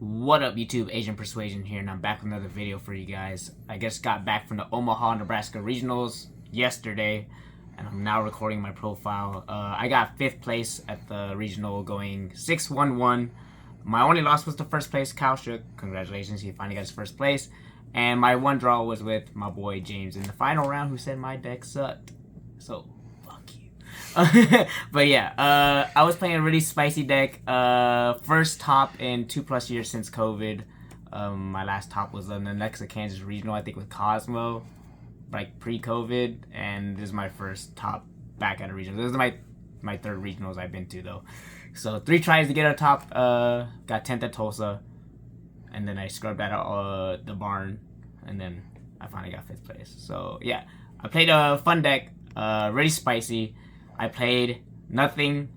What up, YouTube? Asian Persuasion here, and I'm back with another video for you guys. I just got back from the Omaha, Nebraska regionals yesterday, and I'm now recording my profile. I got 5th place at the regional, going 6-1-1. My only loss was the first place, Kyle Shook. Congratulations, he finally got his first place. And my one draw was with my boy James in the final round, who said my deck sucked. So, fuck you. But yeah, I was playing a really spicy deck. First top in 2+ years since COVID. My last top was on the Nexa, Kansas regional, I think with Cosmo, like pre-COVID, and this is my first top back at a regional. This is my 3rd regionals I've been to though. So 3 tries to get a top. Got 10th at Tulsa, and then I scrubbed out the barn, and then I finally got 5th place. So yeah, I played a fun deck, really spicy. I played nothing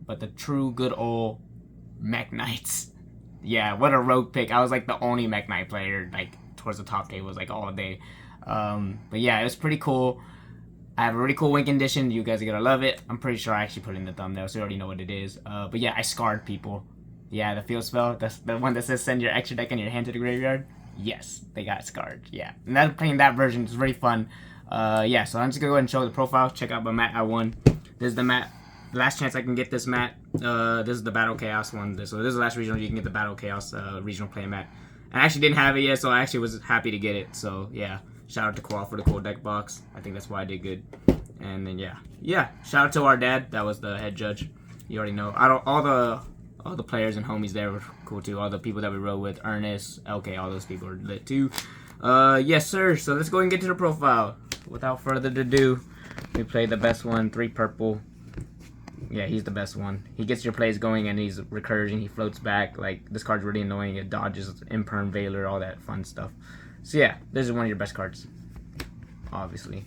but the true good old Mekk-Knights. Yeah, what a rogue pick. I was like the only Mekk-Knight player like towards the top tables like all day. But yeah, it was pretty cool. I have a really cool win condition. You guys are gonna love it. I'm pretty sure I actually put it in the thumbnail, so you already know what it is. But yeah, I scarred people. Yeah, the field spell, that's the one that says send your extra deck and your hand to the graveyard. Yes, they got scarred. Yeah, and that playing that version is really fun. Yeah, so I'm just gonna go ahead and show the profile. Check out my mat I won. This is the mat. Last chance I can get this mat. This is the Battle Chaos one. So this is the last regional you can get the Battle Chaos regional play mat. I actually didn't have it yet, so I actually was happy to get it. So yeah, shout out to Koal for the cool deck box. I think that's why I did good. And then yeah, shout out to our dad. That was the head judge. You already know. All the players and homies there were cool too. All the people that we rode with, Ernest, LK, all those people were lit too. Yes sir. So let's go and get to the profile. Without further ado, we play the best one, 3 purple. Yeah, he's the best one. He gets your plays going and he's recursion. He floats back. Like, this card's really annoying. It dodges Imperm, Veiler, all that fun stuff. So yeah, this is one of your best cards. Obviously.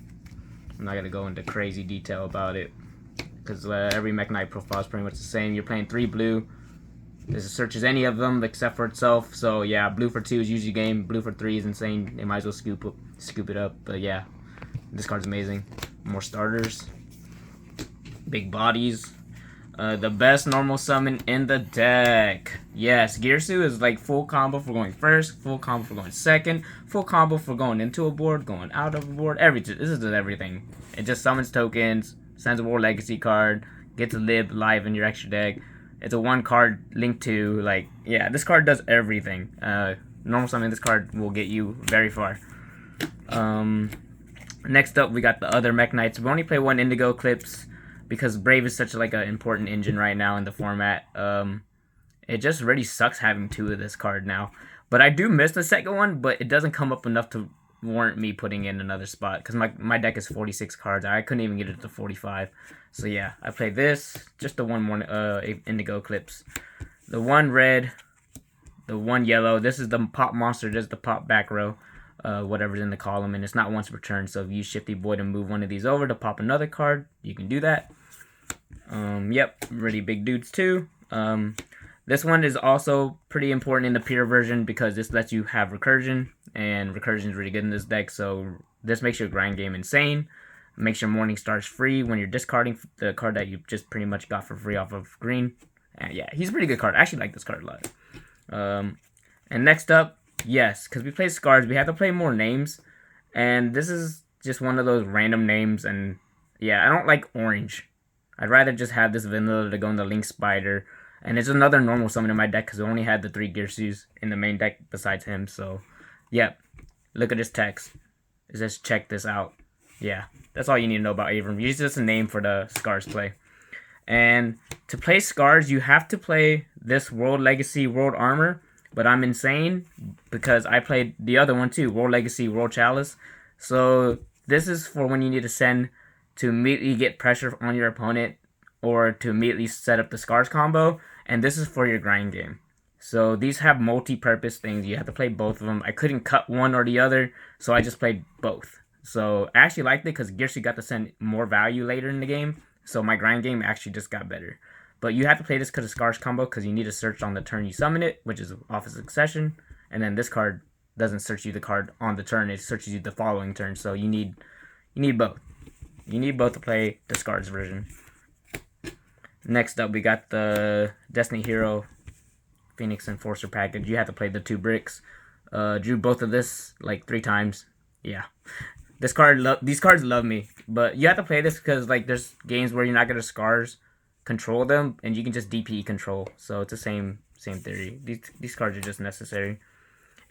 I'm not going to go into crazy detail about it, because every Mekk-Knight profile is pretty much the same. You're playing 3 blue. This searches any of them except for itself. So yeah, blue for 2 is usually game. Blue for 3 is insane. They might as well scoop it up. But yeah, this card's amazing. More starters. Big bodies. The best normal summon in the deck. Yes, Girsu is like full combo for going first, full combo for going second, full combo for going into a board, going out of a board, everything. This is everything. It just summons tokens, sends a War Legacy card, gets a lib live in your extra deck. It's a 1 card linked to, like, yeah, this card does everything. Normal summon, this card will get you very far. Next up, we got the other Mekk-Knights. We only play 1 Indigo Eclipse, because Brave is such like an important engine right now in the format. It just really sucks having 2 of this card now. But I do miss the second one, but it doesn't come up enough to warrant me putting in another spot, because my deck is 46 cards. I couldn't even get it to 45. So yeah, I played this, just the 1 more Indigo Eclipse. The 1 red, the 1 yellow. This is the pop monster, this is the pop back row. Whatever's in the column, and it's not once per turn. So if you Shifty Void and move one of these over to pop another card, you can do that. Yep, really big dudes too. This one is also pretty important in the pure version, because this lets you have recursion, and recursion is really good in this deck. So this makes your grind game insane. Makes your Morning Stars free when you're discarding the card that you just pretty much got for free off of green. And yeah, he's a pretty good card. I actually like this card a lot. And next up, yes, because we play Scars, we have to play more names. And this is just one of those random names. And yeah, I don't like orange. I'd rather just have this vanilla to go in the Link Spider. And it's another normal summon in my deck, because I only had the 3 Girsus in the main deck besides him. So, yep. Look at this text. It says, check this out. Yeah, that's all you need to know about Avram. It's just a name for the Scars play. And to play Scars, you have to play this World Legacy World Armor. But I'm insane, because I played the other one too, World Legacy World Chalice. So this is for when you need to send to immediately get pressure on your opponent, or to immediately set up the Scars combo. And this is for your grind game. So these have multi-purpose things. You have to play both of them. I couldn't cut one or the other, so I just played both. So I actually liked it, because Girsu got to send more value later in the game. So my grind game actually just got better. But you have to play this because of Scars combo, because you need to search on the turn you summon it, which is off of Succession. And then this card doesn't search you the card on the turn, it searches you the following turn. So you need both. You need both to play the Scars version. Next up, we got the Destiny Hero Phoenix Enforcer package. You have to play the 2 bricks. Drew both of this like 3 times. Yeah. These cards love me. But you have to play this because like there's games where you're not gonna scars control them and you can just DP control. So it's the same theory. These cards are just necessary.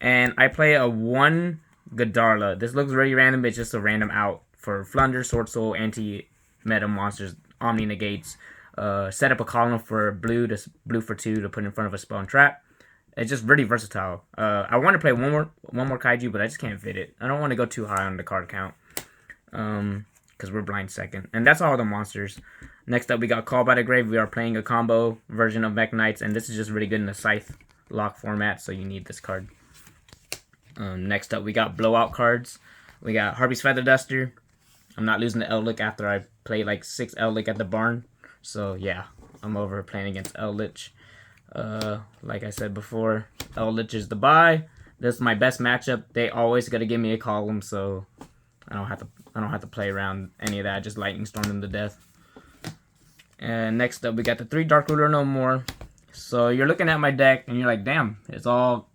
And I play a 1 Godarla. This looks very random, but it's just a random out for Flunder, Sword Soul, anti-meta monsters, Omni negates. Set up a column for blue for 2 to put in front of a spell and trap. It's just really versatile. I want to play one more kaiju, but I just can't fit it. I don't want to go too high on the card count. Because we're blind second. And that's all the monsters. Next up, we got Call by the Grave. We are playing a combo version of Mekk-Knights, and this is just really good in the Scythe lock format, so you need this card. Next up, we got blowout cards. We got Harpy's Feather Duster. I'm not losing to Eldritch after I played like 6 Eldritch at the barn. So yeah, I'm over playing against Eldritch. Like I said before, Eldritch is the buy. This is my best matchup. They always gotta give me a column, so I don't have to play around any of that. Just lightning storm them to death. And next up, we got the 3 Dark Ruler no more. So you're looking at my deck and you're like, damn, it's all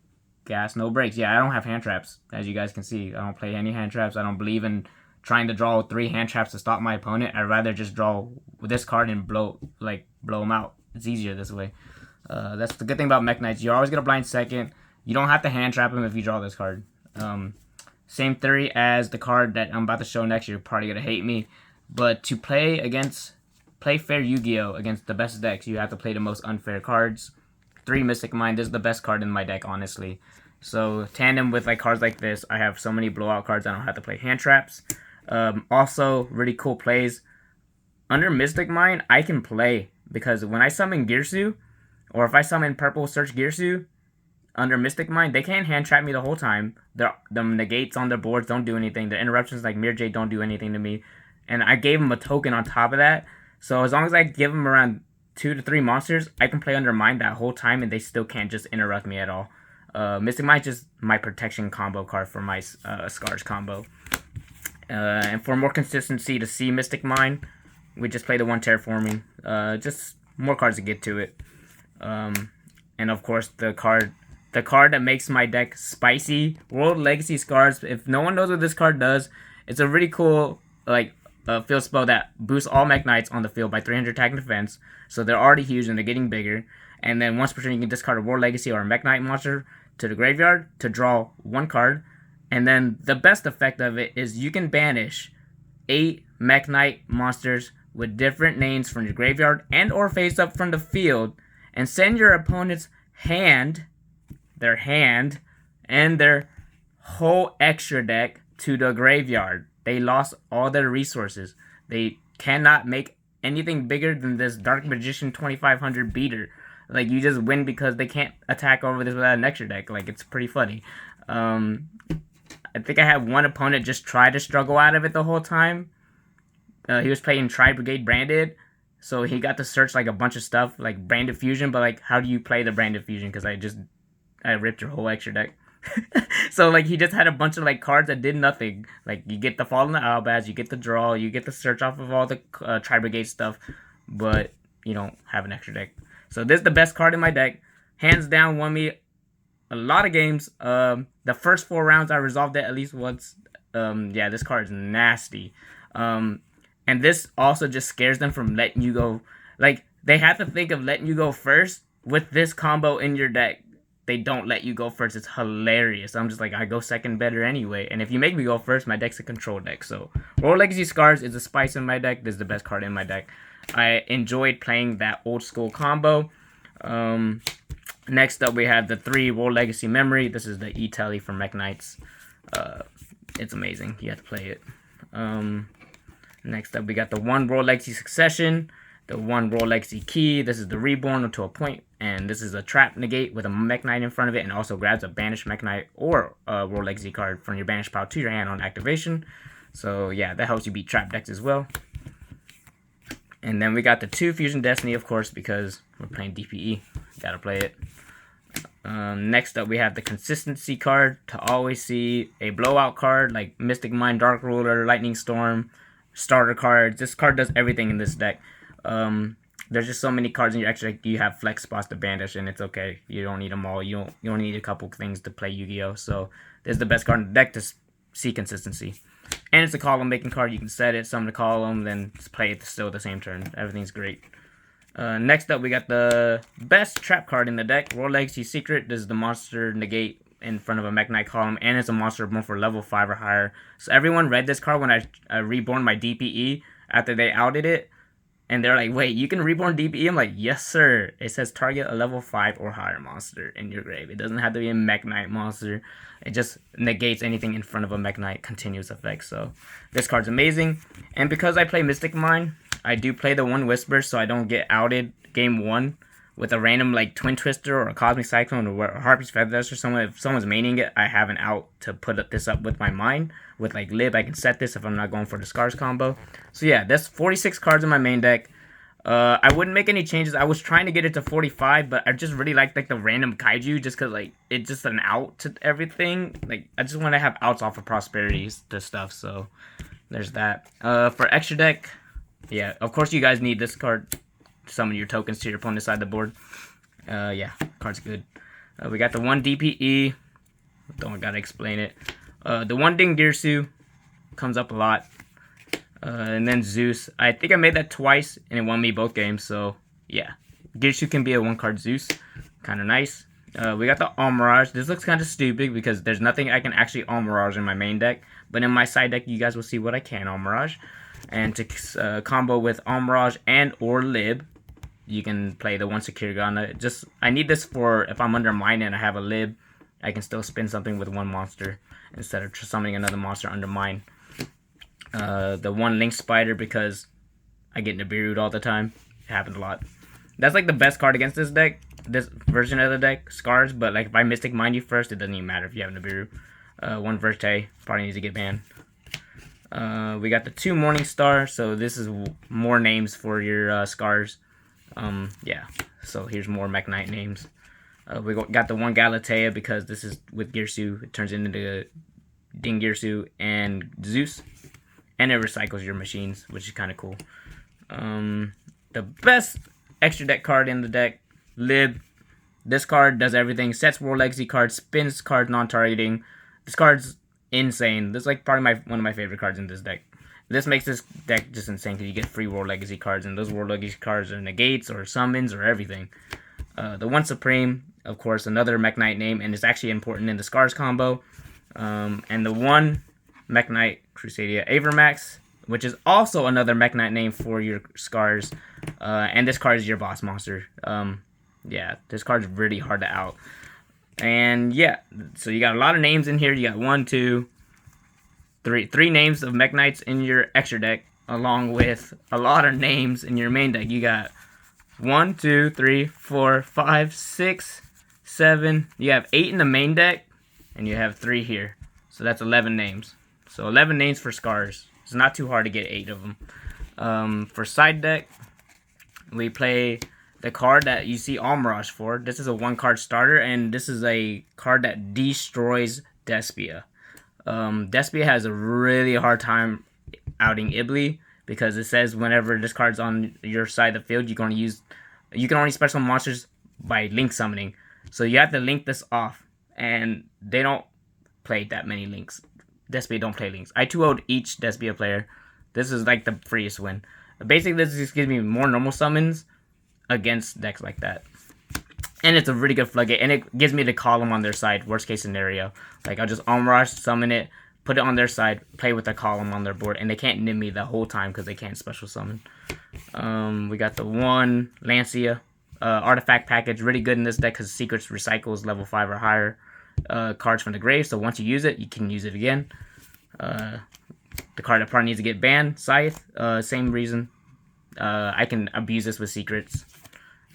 gas, no breaks. Yeah, I don't have hand traps, as you guys can see. I don't play any hand traps. I don't believe in trying to draw 3 hand traps to stop my opponent. I'd rather just draw with this card and blow them out. It's easier this way. That's the good thing about Mekk-Knights. You're always gonna blind second. You don't have to hand trap him if you draw this card. Same theory as the card that I'm about to show next. You're probably gonna hate me, but to play fair Yu-Gi-Oh against the best decks, you have to play the most unfair cards. 3 Mystic Mind. This is the best card in my deck, honestly. So tandem with like cards like this, I have so many blowout cards. I don't have to play hand traps. Also, really cool plays. Under Mystic Mind, I can play because when I summon Girsu, or if I summon Purple Search Girsu under Mystic Mind, they can't hand trap me the whole time. The negates on their boards don't do anything. The interruptions like Mirror Jade don't do anything to me. And I gave them a token on top of that. So as long as I give them around 2 to 3 monsters, I can play under Mind that whole time and they still can't just interrupt me at all. Mystic Mind is just my protection combo card for my Scars combo. And for more consistency to see Mystic Mind, we just play the 1 Terraforming. Just more cards to get to it. And of course the card that makes my deck spicy, World Legacy Scars. If no one knows what this card does, it's a really cool field spell that boosts all Mekk-Knights on the field by 300 attack and defense. So they're already huge and they're getting bigger. And then once per turn, you can discard a World Legacy or a Mekk-Knight monster to the graveyard to draw 1 card. And then the best effect of it is you can banish 8 Mekk-Knight monsters with different names from your graveyard and or face up from the field and send your opponent's their hand, and their whole extra deck to the graveyard. They lost all their resources. They cannot make anything bigger than this Dark Magician 2500 beater. Like, you just win because they can't attack over this without an extra deck. Like, it's pretty funny. I think I had one opponent just try to struggle out of it the whole time. He was playing Tri-Brigade Branded, so he got to search like a bunch of stuff, like Branded Fusion, but like, how do you play the Branded Fusion? Because I ripped your whole extra deck. So like, he just had a bunch of like cards that did nothing. Like, you get the Fall in the Albaz, you get the draw, you get the search off of all the Tri-Brigade stuff, but you don't have an extra deck. So this is the best card in my deck. Hands down, won me a lot of games. The first 4 rounds I resolved it at least once. Yeah, this card is nasty. And this also just scares them from letting you go. Like, they have to think of letting you go first with this combo in your deck. They don't let you go first. It's hilarious. I'm just like, I go second better anyway. And if you make me go first, my deck's a control deck. So World Legacy Scars is a spice in my deck. This is the best card in my deck. I enjoyed playing that old school combo. Next up, we have the 3 World Legacy Memory. This is the E-Telly from Mekk-Knights. It's amazing. You have to play it. Next up, we got the 1 World Legacy Succession, the 1 World Legacy Key. This is the Reborn to a point, and this is a trap negate with a Mekk-Knight in front of it, and also grabs a banished Mekk-Knight or a World Legacy card from your banished pile to your hand on activation. So yeah, that helps you beat trap decks as well. And then we got the 2 Fusion Destiny, of course, because we're playing DPE. Gotta play it. Next up, we have the Consistency card to always see a blowout card like Mystic Mind, Dark Ruler, Lightning Storm, starter cards. This card does everything in this deck. there's just so many cards in your extra deck. You have flex spots to banish, and it's okay. You don't need them all. You don't need a couple things to play Yu-Gi-Oh. So this is the best card in the deck to see consistency. And it's a column making card. You can set it, summon a column, then play it still the same turn. Everything's great. Next up, we got the best trap card in the deck, World Legacy Secret. This is the monster negate in front of a Mekk-Knight column, and it's a monster born for level 5 or higher. So everyone read this card when I reborn my DPE after they outed it, and they're like, wait, you can reborn DPE? I'm like, yes, sir. It says target a level 5 or higher monster in your grave. It doesn't have to be a Mekk-Knight monster. It just negates anything in front of a Mekk-Knight continuous effect. So this card's amazing. And because I play Mystic Mine, I do play the one Whisper so I don't get outed game 1 with a random like Twin Twister or a Cosmic Cyclone or Harpy's Feather Duster or someone. If someone's maining it, I have an out to put this up with my Mine. With like Lib, I can set this if I'm not going for the Scars combo. So yeah, that's 46 cards in my main deck. I wouldn't make any changes. I was trying to get it to 45, but I just really like the random Kaiju just because like it's just an out to everything. Like I just want to have outs off of prosperities to stuff. So there's that. For extra deck, yeah, of course you guys need this card to summon your tokens to your opponent's side of the board. Yeah, card's good. We got the one DPE. Don't gotta explain it. The one Ding Girsu comes up a lot. And then Zeus. I think I made that twice, and it won me both games, so yeah. Girsu can be a one-card Zeus. Kind of nice. We got the Almirage. This looks kind of stupid because there's nothing I can actually Almirage in my main deck. But in my side deck, you guys will see what I can Almirage. And to combo with Almirage and or Lib, you can play the one Sekirigana. I need this for if I'm under mine and I have a Lib, I can still spin something with one monster instead of summoning another monster under mine. The one Link Spider because I get Nibiru'd all the time. It happens a lot. That's like the best card against this deck, this version of the deck, Scars. But like if I Mystic Mind you first, it doesn't even matter if you have Nibiru. One Verte probably needs to get banned. We got the two Morning Star, so this is more names for your Scars. Yeah, so here's more Mekk-Knight names. We got the one Galatea because this is with Girsu. It turns into Ding Girsu and Zeus. And it recycles your machines, which is kind of cool. The best extra deck card in the deck, Lib. This card does everything. Sets World Legacy cards, spins cards non-targeting. This card's insane. This is like probably one of my favorite cards in this deck. This makes this deck just insane because you get free World Legacy cards, and those World Legacy cards are negates or summons or everything. The one Supreme, of course, another Mekk-Knight name, and it's actually important in the Scars combo. And the one Mekk-Knight Crusadia Avermax, which is also another Mekk-Knight name for your Scars. And this card is your boss monster. Yeah, this card's really hard to out. And yeah, so you got a lot of names in here. You got 1, 2, 3 names of Mekk-Knights in your extra deck, along with a lot of names in your main deck. You got 1, 2, 3, 4, 5, 6, 7. You have 8 in the main deck, and you have 3 here. So that's 11 names. So 11 names for Scars. It's not too hard to get 8 of them. For side deck, we play the card that you see Almirage for. This is a 1-card starter, and this is a card that destroys Despia. Despia has a really hard time outing Ibli because it says whenever this card's on your side of the field, you can only special monsters by link summoning. So you have to link this off, and they don't play that many links. Despia don't play links. I 2-0'd each Despia player. This is like the freest win. Basically, this just gives me more normal summons against decks like that. And it's a really good floodgate, and it gives me the column on their side, worst case scenario. Like, I'll just Almirage, summon it, put it on their side, play with the column on their board, and they can't nib me the whole time because they can't special summon. We got the one Lancia artifact package, really good in this deck because Secrets recycles level 5 or higher cards from the grave, so once you use it, you can use it again. The card that probably needs to get banned, Scythe, same reason. I can abuse this with Secrets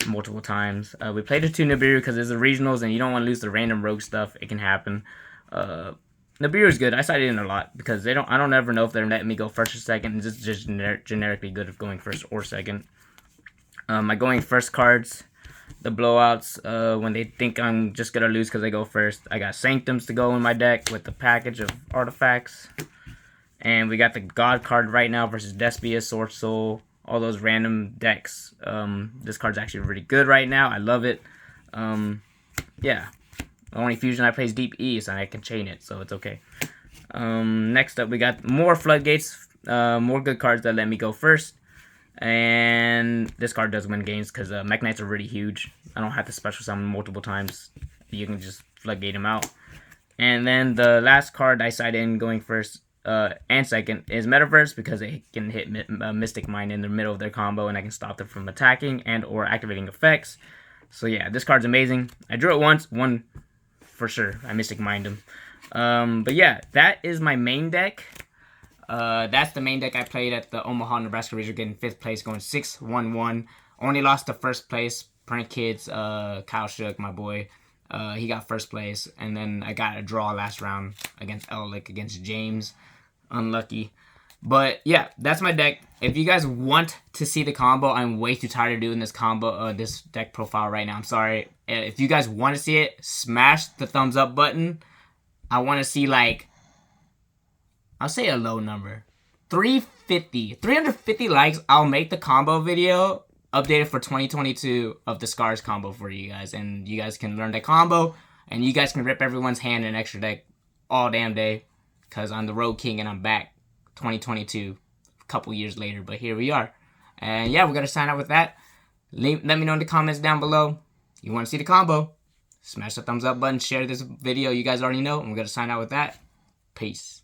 multiple times. We played the 2 Nibiru because it's the regionals and you don't want to lose the random rogue stuff. It can happen. Nibiru is good. I sided in a lot because I don't ever know if they're letting me go first or second. It's just generically good of going first or second. My going first cards, the blowouts, when they think I'm just gonna lose because they go first. I got Sanctums to go in my deck with the package of artifacts. And we got the God card right now versus Despia, Sword Soul, all those random decks. This card's actually really good right now. I love it. Yeah. The only fusion I play is Deep E, so I can chain it, so it's okay. Next up, we got more floodgates. More good cards that let me go first. And this card does win games because Mekk-Knights are really huge. I don't have to special summon multiple times. You can just floodgate them out. And then the last card I side in going first and second is Metaverse, because it can hit Mystic Mine in the middle of their combo, and I can stop them from attacking and or activating effects. So yeah, this card's amazing. I drew it once, won for sure. I Mystic Mined him. But yeah, that is my main deck. That's the main deck I played at the Omaha, Nebraska regional, getting 5th place, going 6-1-1. Only lost to 1st place. Prank Kids, Kyle Shook, my boy. He got 1st place. And then I got a draw last round against Ellick, against James. Unlucky. But yeah, that's my deck. If you guys want to see the combo, I'm way too tired of doing this combo, this deck profile right now. I'm sorry. If you guys want to see it, smash the thumbs up button. I want to see, like, I'll say a low number. 350 likes. I'll make the combo video updated for 2022 of the Scars combo for you guys. And you guys can learn the combo. And you guys can rip everyone's hand in extra deck all damn day. Because I'm the Road King and I'm back 2022. A couple years later. But here we are. And yeah, we're going to sign out with that. Let me know in the comments down below. You want to see the combo? Smash the thumbs up button. Share this video. You guys already know. And we're going to sign out with that. Peace.